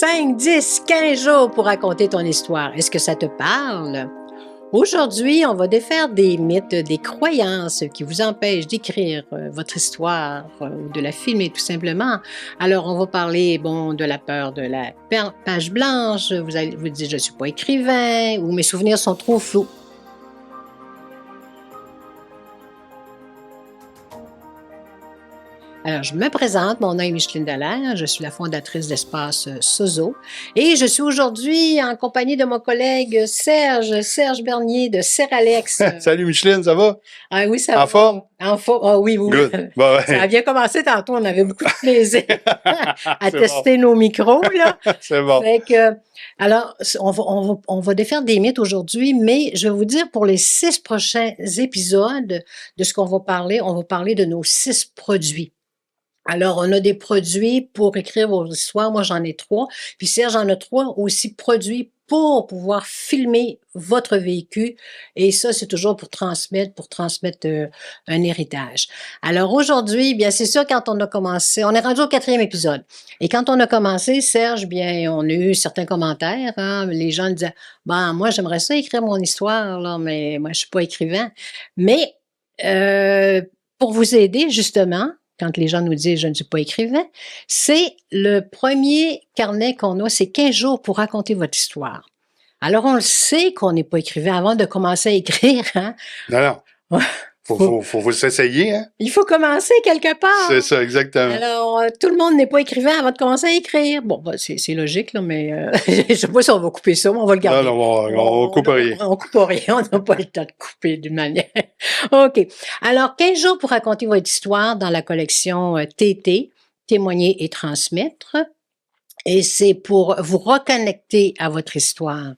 5, 10, 15 jours pour raconter ton histoire. Est-ce que ça te parle? Aujourd'hui, on va défaire des mythes, des croyances qui vous empêchent d'écrire votre histoire ou de la filmer tout simplement. Alors, on va parler, de la peur de la page blanche. Vous allez vous dire, je ne suis pas écrivain ou mes souvenirs sont trop flous. Alors, je me présente, mon nom est Micheline Dallaire, je suis la fondatrice d'Espace Sozo et je suis aujourd'hui en compagnie de mon collègue Serge Bernier de Seralex. Salut Micheline, ça va? Ah oui, ça va. En forme? En forme, ah oui, oui. Good. Bon, ouais. Ça a bien commencé tantôt, on avait beaucoup de plaisir à tester nos micros, là. C'est bon. Fait que, alors, on va défaire des mythes aujourd'hui, mais je vais vous dire pour les 6 prochains épisodes de ce qu'on va parler, on va parler de nos 6 produits. Alors, on a des produits pour écrire vos histoires. Moi, j'en ai 3. Puis Serge en a 3 aussi produits pour pouvoir filmer votre vécu. Et ça, c'est toujours pour transmettre un héritage. Alors aujourd'hui, bien, c'est sûr, quand on a commencé, on est rendu au 4e épisode. Et quand on a commencé, Serge, bien, on a eu certains commentaires. Hein, les gens disaient, moi, j'aimerais ça écrire mon histoire, là, mais moi, je suis pas écrivain. Mais pour vous aider, justement, quand les gens nous disent « je ne suis pas écrivain », c'est le premier carnet qu'on a, c'est 15 jours pour raconter votre histoire. Alors, on le sait qu'on n'est pas écrivain avant de commencer à écrire. Hein? Non. Faut s'essayer, hein? Il faut commencer quelque part. C'est ça, exactement. Alors, tout le monde n'est pas écrivain avant de commencer à écrire. Bon, c'est logique, là, mais je sais pas si on va couper ça, mais on va le garder. Non, on coupe rien. On coupe rien, on n'a pas le temps de couper d'une manière. OK. Alors, 15 jours pour raconter votre histoire dans la collection TT, témoigner et transmettre. Et c'est pour vous reconnecter à votre histoire.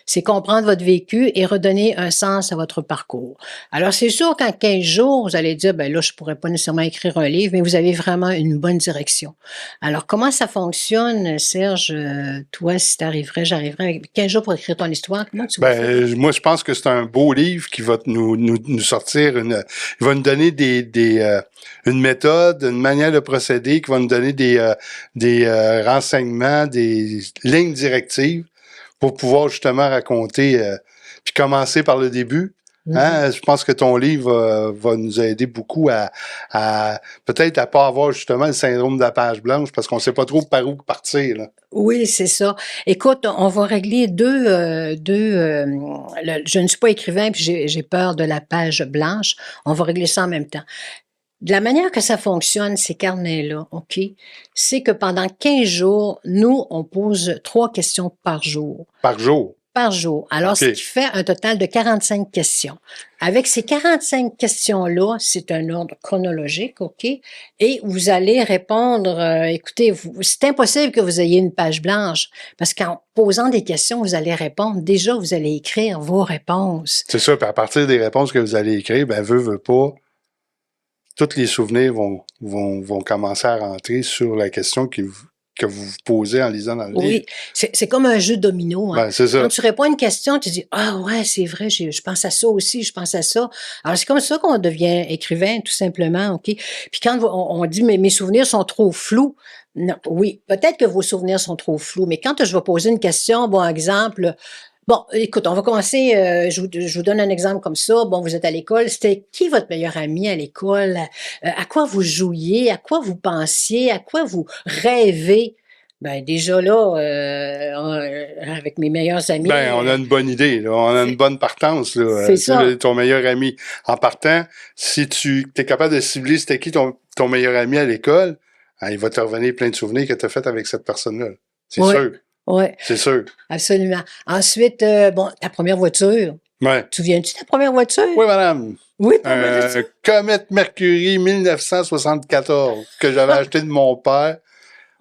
C'est comprendre votre vécu et redonner un sens à votre parcours. Alors, c'est sûr qu'en 15 jours, vous allez dire, là, je pourrais pas nécessairement écrire un livre, mais vous avez vraiment une bonne direction. Alors, comment ça fonctionne, Serge? Toi, si t'arriverais, j'arriverais avec 15 jours pour écrire ton histoire. Comment tu fais? Moi, je pense que c'est un beau livre qui va nous sortir il va nous donner une méthode, une manière de procéder, qui va nous donner des renseignements, des lignes directives pour pouvoir justement raconter, puis commencer par le début. Hein? Je pense que ton livre va nous aider beaucoup à peut-être à pas avoir justement le syndrome de la page blanche, parce qu'on sait pas trop par où partir, là. Oui, c'est ça. Écoute, on va régler je ne suis pas écrivain puis j'ai peur de la page blanche. On va régler ça en même temps. De la manière que ça fonctionne, ces carnets-là, OK, c'est que pendant 15 jours, nous, on pose 3 questions par jour. Par jour? Par jour. Alors, OK. Ce qui fait un total de 45 questions. Avec ces 45 questions-là, c'est un ordre chronologique, OK? Et vous allez répondre, écoutez, c'est impossible que vous ayez une page blanche, parce qu'en posant des questions, vous allez répondre. Déjà, vous allez écrire vos réponses. C'est ça, puis à partir des réponses que vous allez écrire, veut pas, tous les souvenirs vont commencer à rentrer sur la question que vous vous posez en lisant dans le livre. Oui, c'est comme un jeu de domino. Hein. C'est ça. Quand tu réponds à une question, tu dis « Ah ouais, c'est vrai, je pense à ça aussi, je pense à ça. » Alors, c'est comme ça qu'on devient écrivain, tout simplement, OK? Puis quand on dit « Mais mes souvenirs sont trop flous », non, oui, peut-être que vos souvenirs sont trop flous, mais quand je vais poser une question, exemple... Bon, écoute, on va commencer, je vous donne un exemple comme ça. Bon, vous êtes à l'école, c'était qui votre meilleur ami à l'école? À quoi vous jouiez? À quoi vous pensiez? À quoi vous rêvez? Déjà là, avec mes meilleurs amis... on a une bonne idée, là. On a une bonne partance, là. C'est ça. Ton meilleur ami. En partant, si tu es capable de cibler c'était qui ton meilleur ami à l'école, il va te revenir plein de souvenirs que tu as fait avec cette personne-là. C'est sûr. Oui. C'est sûr. Absolument. Ensuite, ta première voiture. Ouais. Tu souviens-tu de ta première voiture? Oui, madame. Oui, Comet Mercury 1974 que j'avais acheté de mon père.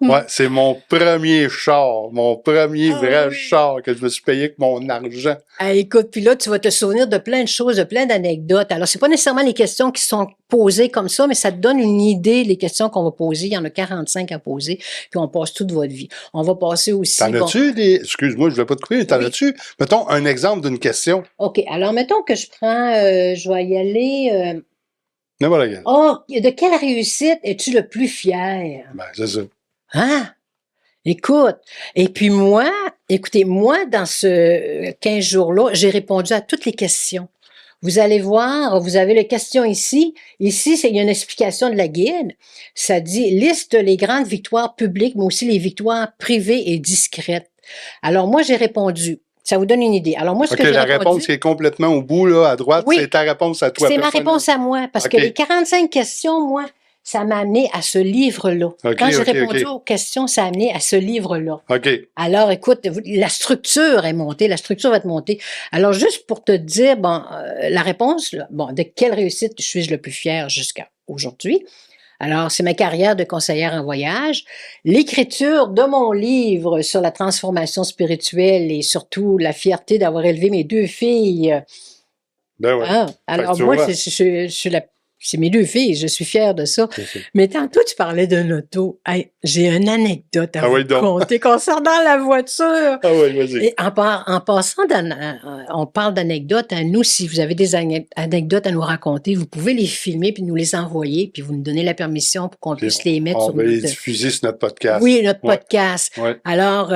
Ouais, c'est mon premier char, mon premier vrai char que je me suis payé avec mon argent. Écoute, puis là, tu vas te souvenir de plein de choses, de plein d'anecdotes. Alors, c'est pas nécessairement les questions qui sont posées comme ça, mais ça te donne une idée des questions qu'on va poser. Il y en a 45 à poser, puis on passe toute votre vie. On va passer aussi... T'en as-tu des... Excuse-moi, je voulais pas te couper, mais t'en as-tu? Mettons un exemple d'une question. OK, alors mettons que je prends... je vais y aller... N'importe quelle. Oh, de quelle réussite es-tu le plus fier? C'est ça. Hein? Écoute, et puis moi, écoutez, moi, dans ce 15 jours-là, j'ai répondu à toutes les questions. Vous allez voir, vous avez les questions ici. Ici, il y a une explication de la guide. Ça dit, liste les grandes victoires publiques, mais aussi les victoires privées et discrètes. Alors, moi, j'ai répondu. Ça vous donne une idée. Alors, moi, ce OK, que j'ai la répondu... réponse qui est complètement au bout, là, à droite, Oui, c'est ta réponse à toi. c'est ma personnellement. réponse à moi, parce que OK. les 45 questions, moi, ça m'a amené à ce livre-là. OK, Quand j'ai OK, répondu OK. aux questions, ça a amené à ce livre-là. OK. Alors, écoute, la structure est montée, la structure va être montée. Alors, juste pour te dire, bon, la réponse, là, bon, de quelle réussite suis-je le plus fier jusqu'à aujourd'hui? Alors, c'est ma carrière de conseillère en voyage, l'écriture de mon livre sur la transformation spirituelle et surtout la fierté d'avoir élevé mes 2 filles. Ben ouais. Hein? Fait que Alors, tu moi, vois. c'est mes 2 filles, je suis fière de ça. C'est ça. Mais tantôt, tu parlais d'un auto. Hey, j'ai une anecdote à Ah vous oui, donc. conter concernant la voiture. Ah oui, vas-y. Et en passant, on parle d'anecdotes. Hein. Nous, si vous avez des anecdotes à nous raconter, vous pouvez les filmer puis nous les envoyer, puis vous nous donnez la permission pour qu'on Puis puisse les mettre on sur va les notre... diffuser sur notre podcast. Oui, notre Ouais. podcast. Ouais. Alors,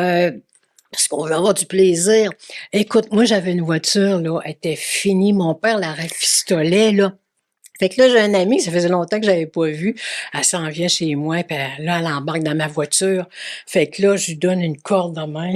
parce qu'on veut avoir du plaisir. Écoute, moi, j'avais une voiture, là, elle était finie. Mon père la rafistolait, là. Fait que là, j'ai un ami, ça faisait longtemps que j'avais pas vu. Elle s'en vient chez moi, puis là, elle embarque dans ma voiture. Fait que là, je lui donne une corde en main.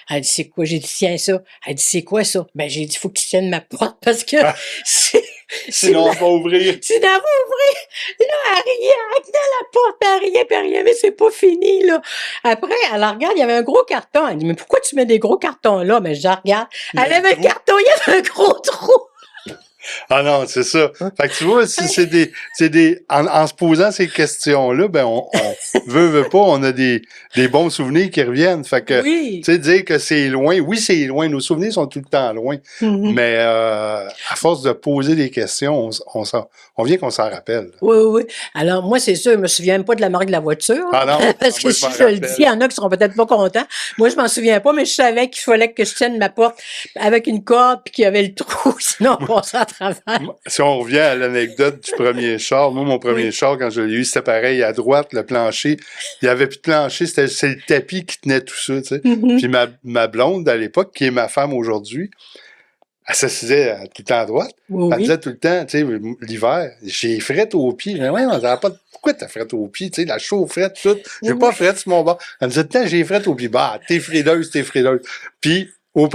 Elle dit, c'est quoi? J'ai dit, tiens ça. Elle dit, c'est quoi ça? Ben, j'ai dit, faut que tu tiennes ma porte parce que Ah. c'est... Sinon, on va ouvrir. Sinon, on va ouvrir. Là, elle tenait la porte, puis elle riait, mais c'est pas fini, là. Après, elle la regarde, il y avait un gros carton. Elle dit, mais pourquoi tu mets des gros cartons là? Mais je la regarde. Il y a Elle un avait un trou. carton, il y avait un gros trou. Ah non, c'est ça. Fait que tu vois, si en se posant ces questions-là, ben, on veut pas, on a des bons souvenirs qui reviennent. Fait que, Oui. tu sais, dire que c'est loin, oui, c'est loin, nos souvenirs sont tout le temps loin. Mhm. Mais, à force de poser des questions, on vient qu'on s'en rappelle. Oui, oui. Alors, moi, c'est sûr, je me souviens même pas de la marque de la voiture. Ah non? Parce Ah, que moi, si m'en je le rappelle. dis, il y en a qui seront peut-être pas contents. Moi, je m'en souviens pas, mais je savais qu'il fallait que je tienne ma porte avec une corde puis qu'il y avait le trou, sinon on passait à travers. Si on revient à l'anecdote du premier char, moi, mon premier Oui. char, quand je l'ai eu, c'était pareil, à droite, le plancher. Il n'y avait plus de plancher, c'est le tapis qui tenait tout ça, tu sais. Mhm. Puis ma blonde, à l'époque, qui est ma femme aujourd'hui, elle s'assisait tout le temps à droite. Oui, Elle oui. disait tout le temps, tu sais, l'hiver, j'ai frette aux pieds. Mais ouais, on n'avait pas pourquoi t'as frette aux pieds, tu sais, la chaufferette, tout. J'ai Oui, pas oui. frette sur mon bord. Elle me disait tout le temps, j'ai frette aux pieds. Bah, t'es frileuse. Puis, au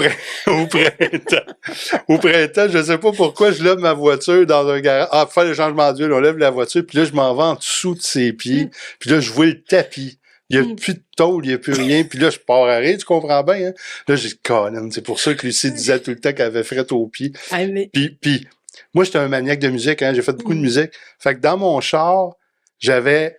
printemps, je sais pas pourquoi je lève ma voiture dans un garage. Ah, pour faire le changement d'huile, on lève la voiture, puis là, je m'en vais en dessous de ses pieds, puis là, je vois le tapis. Il n'y a plus de tôle, il n'y a plus rien, puis là, je pars à rire, tu comprends bien, hein? Là, j'ai dit, Colin, c'est pour ça que Lucie disait tout le temps qu'elle avait frette aux pieds. Ah, mais... Puis moi, j'étais un maniaque de musique, hein, j'ai fait beaucoup de musique. Fait que dans mon char, j'avais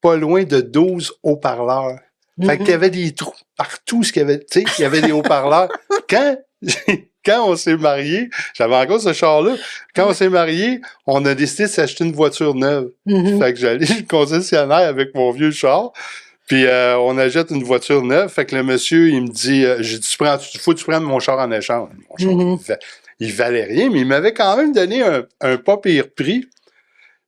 pas loin de 12 haut-parleurs. Fait qu'il y avait des trous partout, il y avait des haut-parleurs. Quand on s'est mariés, j'avais encore ce char-là. Quand on s'est mariés, on a décidé de s'acheter une voiture neuve. Mhm. Fait que j'allais chez le concessionnaire avec mon vieux char. Puis on achète une voiture neuve. Fait que le monsieur, il me dit, j'ai dit, faut que tu prennes mon char en échange. Mon char, Mhm. il valait rien, mais il m'avait quand même donné un pas pire prix.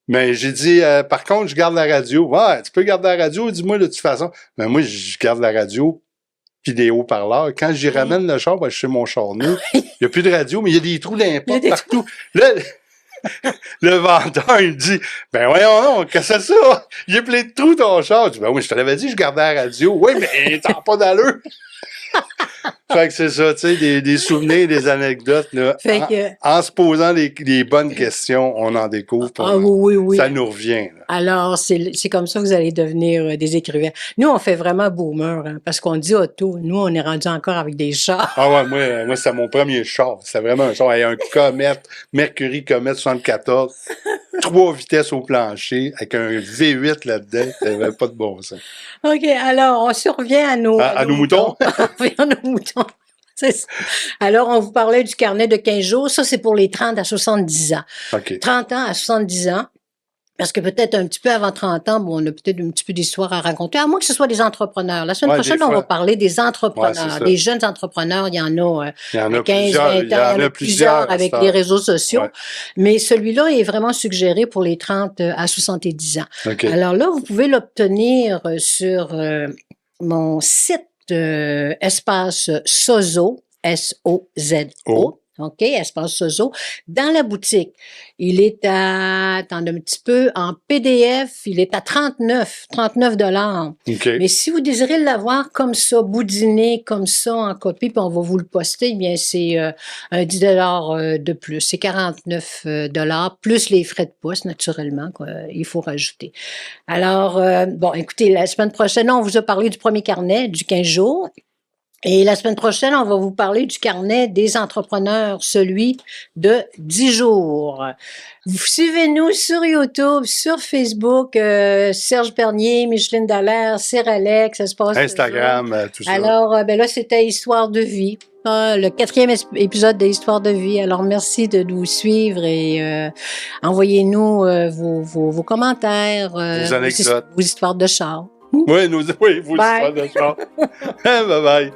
Mais j'ai dit, par contre, je garde la radio. Ouais, tu peux garder la radio, dis-moi de toute façon. Mais moi, je garde la radio puis des haut-parleurs. Quand j'y ramène le char, je fais mon char neuf. Il n'y a plus de radio, mais il y a des trous Il y a d'import des partout. Là, le vendeur, il me dit, ben voyons non, qu'est-ce que c'est ça? Il y a plein de trous ton char. Je dis, ben oui, je te l'avais dit, je gardais la radio. Oui, mais t'as pas d'allure. Fait que c'est ça, tu sais, des souvenirs, des anecdotes, là. Fait que... En se posant les bonnes questions, on en découvre. Ah oui, oui, oui. Ça nous revient, là. Alors, c'est comme ça que vous allez devenir des écrivains. Nous, on fait vraiment boomer, hein, parce qu'on dit auto. Nous, on est rendu encore avec des chars. Ah ouais, moi c'était mon premier char. C'était vraiment un char. Il y a un Comet, Mercury Comet 74, 3 vitesses au plancher, avec un V8 là-dedans. Ça n'avait pas de bon sens. OK, alors, on survient à À nos moutons. On revient à nos moutons. C'est ça. Alors, on vous parlait du carnet de 15 jours. Ça, c'est pour les 30 à 70 ans. OK. 30 ans à 70 ans. Parce que peut-être un petit peu avant 30 ans, bon, on a peut-être un petit peu d'histoire à raconter, à moins que ce soit des entrepreneurs. La semaine Ouais, prochaine, des on va fois. parler des entrepreneurs, Ouais, c'est ça. des jeunes entrepreneurs. Il y en a Il y en a 15, plusieurs. 20 ans, Il y en a plusieurs à avec cette les heure. réseaux sociaux. Ouais. Mais celui-là est vraiment suggéré pour les 30 à 70 ans. OK. Alors là, vous pouvez l'obtenir sur mon site espace Sozo, S-O-Z-O. OK, espace Sozo, dans la boutique. Il est attendez un petit peu, en PDF, il est à 39 $. OK. Mais si vous désirez l'avoir comme ça, boudiné, comme ça, en copie, puis on va vous le poster, eh bien, c'est un 10 de plus. C'est 49 plus les frais de poste, naturellement, il faut rajouter. Alors, bon, écoutez, la semaine prochaine, on vous a parlé du premier carnet, du 15 jours. Et la semaine prochaine, on va vous parler du carnet des entrepreneurs, celui de 10 jours. Vous suivez-nous sur YouTube, sur Facebook, Serge Bernier, Micheline Dallaire, Alex, ça se passe Instagram, tout ça. Alors, ben là, c'était Histoire de vie. Le 4e épisode de Histoire de vie. Alors, merci de nous suivre et envoyez-nous vos commentaires, Vos anecdotes. vos histoires de char. Oui, vos histoires de char. Bye bye.